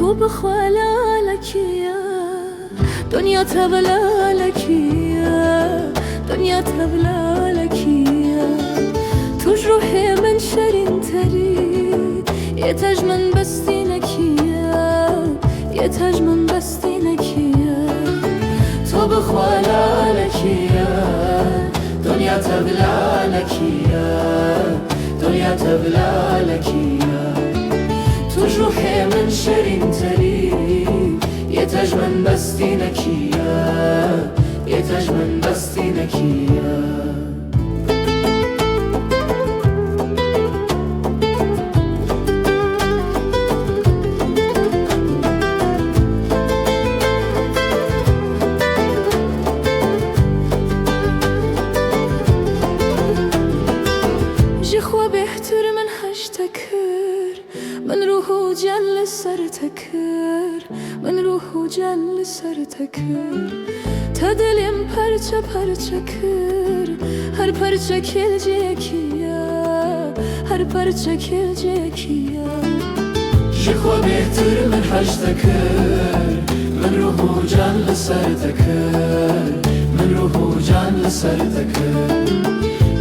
تو بخوالالكيا دنيا تبلالكيا دنيا تبلالكيا تجروحي من شرين تري يتاج من بستينكيا يتاج من بستينكيا تو بخوالالكيا دنيا تبلالكيا دنيا تبلالكيا تجروحي من شرين تري يتاج من بستينكيا يتاج من بستينكيا جخوا بهتر من هشتكر من روحو جل سرتكر من روحو جل سرتكر تدلم پرچه پرچه کر هر پرچه کلجه کیا هر پرچه کلجه کیا جخوا بهتر من هشتكر من روحو جل سرتكر من روحو جل سرتكر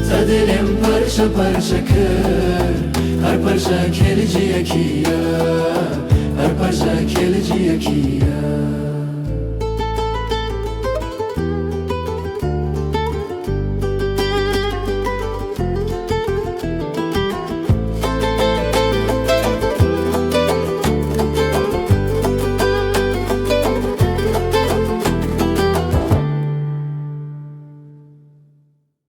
تدلم پرچه پرچه کر هر پرچه کلجه کیا هر پرچه کلجه کیا